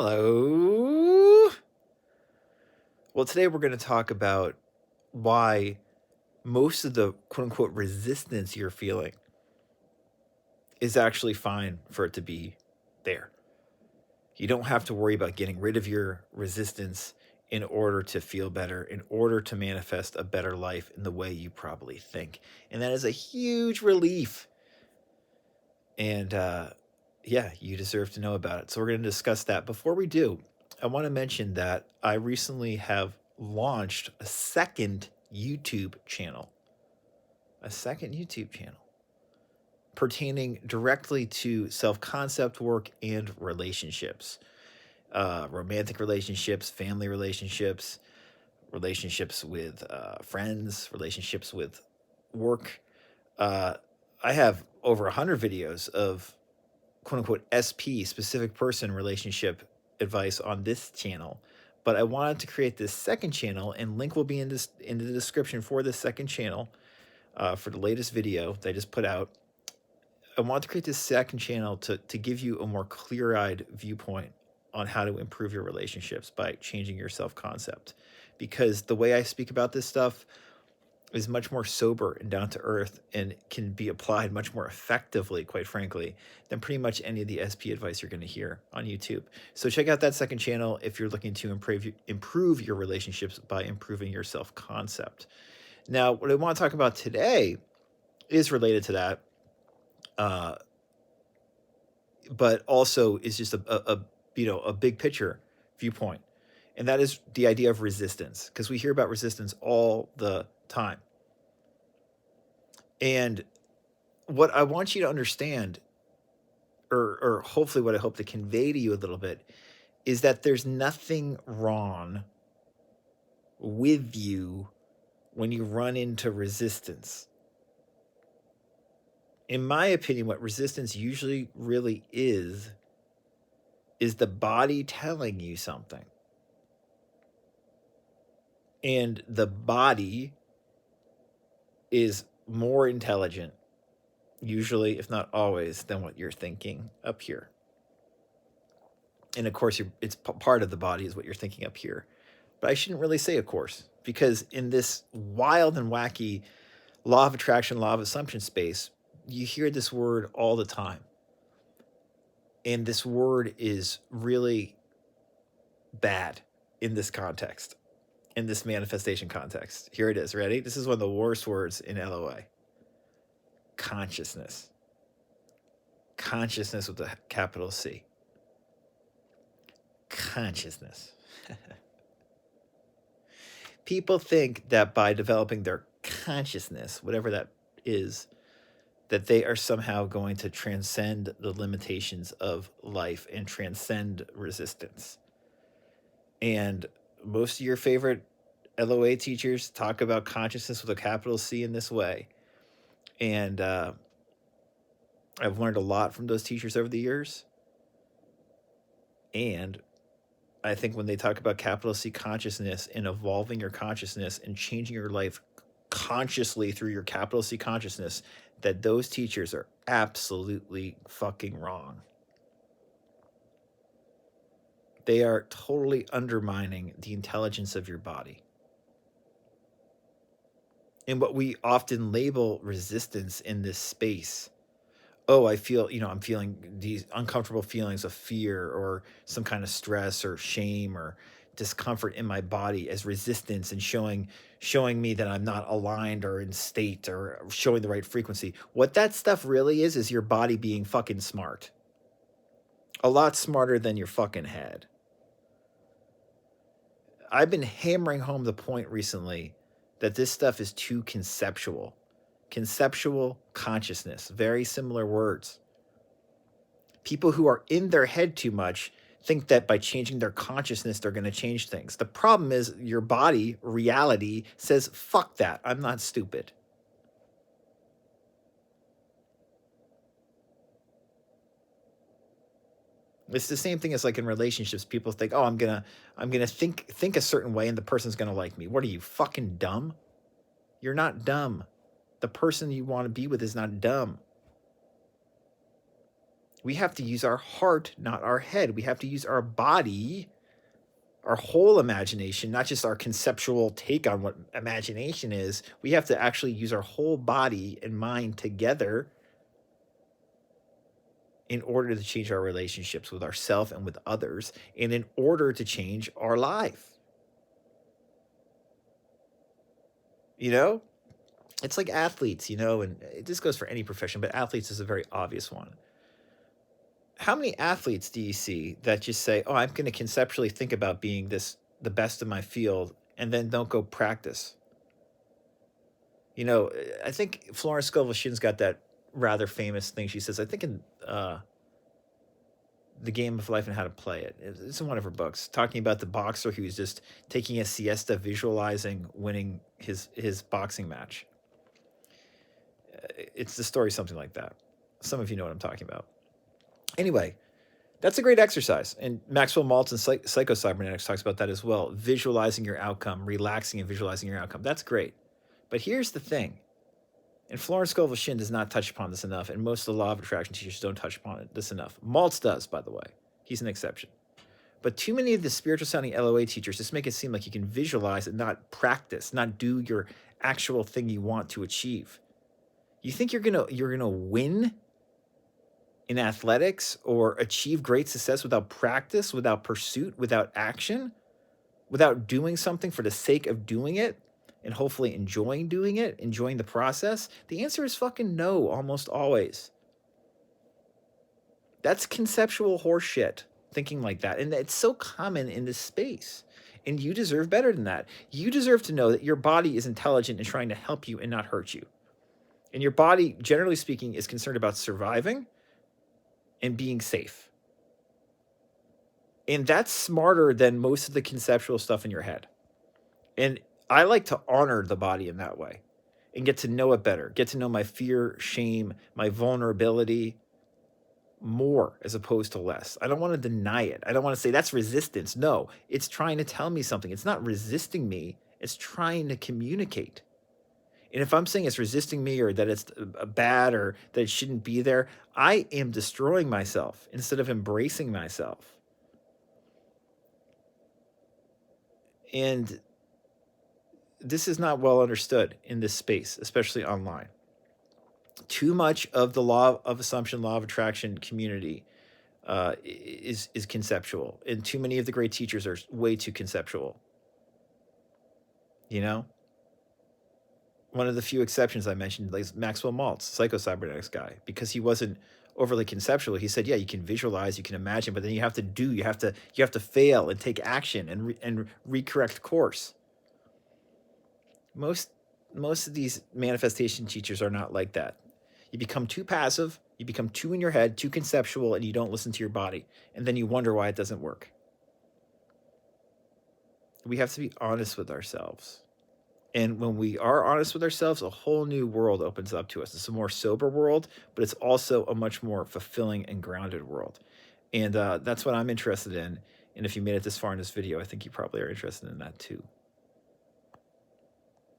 Hello. Well, today we're going to talk about why most of the quote unquote resistance you're feeling is actually fine for it to be there. You don't have to worry about getting rid of your resistance in order to feel better, in order to manifest a better life in the way you probably think. And that is a huge relief. And yeah, you deserve to know about it. So we're going to discuss that. Before we do, I want to mention that I recently have launched a second YouTube channel. A second YouTube channel pertaining directly to self-concept work and relationships. Romantic relationships, family relationships, relationships with friends, relationships with work. Uh, I have over 100 videos of quote unquote SP, specific person relationship advice on this channel. But I wanted to create this second channel, and link will be in the description for this second channel for the latest video that I just put out. I want to create this second channel to give you a more clear-eyed viewpoint on how to improve your relationships by changing your self-concept. Because the way I speak about this stuff is much more sober and down to earth and can be applied much more effectively, quite frankly, than pretty much any of the SP advice you're going to hear on YouTube. So check out that second channel if you're looking to improve your relationships by improving your self-concept. Now, what I want to talk about today is related to that, but also is just a big picture viewpoint, and that is the idea of resistance, because we hear about resistance all the time. And what I want you to understand, or hopefully what I hope to convey to you a little bit, is that there's nothing wrong with you when you run into resistance. In my opinion, what resistance usually really is the body telling you something. And the body is more intelligent, usually, if not always, than what you're thinking up here. And of course, it's part of the body is what you're thinking up here. But I shouldn't really say of course, because in this wild and wacky law of attraction, law of assumption space, you hear this word all the time. And this word is really bad in this context, in this manifestation context. Here it is. Ready? This is one of the worst words in LOA. Consciousness. Consciousness with a capital C. Consciousness. People think that by developing their consciousness, whatever that is, that they are somehow going to transcend the limitations of life and transcend resistance. And most of your favorite LOA teachers talk about consciousness with a capital C in this way. And I've learned a lot from those teachers over the years. And I think when they talk about capital C consciousness and evolving your consciousness and changing your life consciously through your capital C consciousness, that those teachers are absolutely fucking wrong. They are totally undermining the intelligence of your body. And what we often label resistance in this space, oh, I feel, I'm feeling these uncomfortable feelings of fear or some kind of stress or shame or discomfort in my body as resistance, and showing me that I'm not aligned or in state or showing the right frequency. What that stuff really is your body being fucking smart. A lot smarter than your fucking head. I've been hammering home the point recently that this stuff is too conceptual. Conceptual consciousness, very similar words. People who are in their head too much think that by changing their consciousness, they're going to change things. The problem is your body, reality, says, fuck that, I'm not stupid. It's the same thing as like in relationships. People think, oh, I'm gonna think a certain way and the person's gonna like me. What are you, fucking dumb? You're not dumb. The person you want to be with is not dumb. We have to use our heart, not our head. We have to use our body, our whole imagination, not just our conceptual take on what imagination is. We have to actually use our whole body and mind together in order to change our relationships with ourselves and with others, and in order to change our life. You know, it's like athletes, and this goes for any profession, but athletes is a very obvious one. How many athletes do you see that just say, "Oh, I'm going to conceptually think about being the best in my field," and then don't go practice? I think Florence Scovel Shinn's got that rather famous thing she says. I think in The Game of Life and How to Play It. It's in one of her books, talking about the boxer who was just taking a siesta, visualizing winning his boxing match. It's the story, something like that. Some of you know what I'm talking about. Anyway, that's a great exercise. And Maxwell Maltz and Psycho-Cybernetics talks about that as well. Visualizing your outcome, relaxing and visualizing your outcome. That's great. But here's the thing. And Florence Scovel Shinn does not touch upon this enough, and most of the law of attraction teachers don't touch upon this enough. Maltz does, by the way. He's an exception. But too many of the spiritual sounding LOA teachers just make it seem like you can visualize and not practice, not do your actual thing you want to achieve. You think you're gonna win in athletics or achieve great success without practice, without pursuit, without action, without doing something for the sake of doing it and hopefully enjoying doing it, enjoying the process? The answer is fucking no, almost always. That's conceptual horseshit, thinking like that. And it's so common in this space. And you deserve better than that. You deserve to know that your body is intelligent and trying to help you and not hurt you. And your body, generally speaking, is concerned about surviving and being safe. And that's smarter than most of the conceptual stuff in your head. And I like to honor the body in that way and get to know it better, get to know my fear, shame, my vulnerability more as opposed to less. I don't want to deny it. I don't want to say that's resistance. No, it's trying to tell me something. It's not resisting me. It's trying to communicate. And if I'm saying it's resisting me or that it's bad or that it shouldn't be there, I am destroying myself instead of embracing myself. And this is not well understood in this space, especially online. Too much of the law of assumption, law of attraction community is conceptual, and too many of the great teachers are way too conceptual. One of the few exceptions I mentioned is Maxwell Maltz, Psycho-Cybernetics guy, because he wasn't overly conceptual. He said, yeah, you can visualize, you can imagine, but then you have to do, you have to fail and take action and recorrect course. Most of these manifestation teachers are not like that. You become too passive, you become too in your head, too conceptual, and you don't listen to your body. And then you wonder why it doesn't work. We have to be honest with ourselves. And when we are honest with ourselves, a whole new world opens up to us. It's a more sober world, but it's also a much more fulfilling and grounded world. And that's what I'm interested in. And if you made it this far in this video, I think you probably are interested in that too.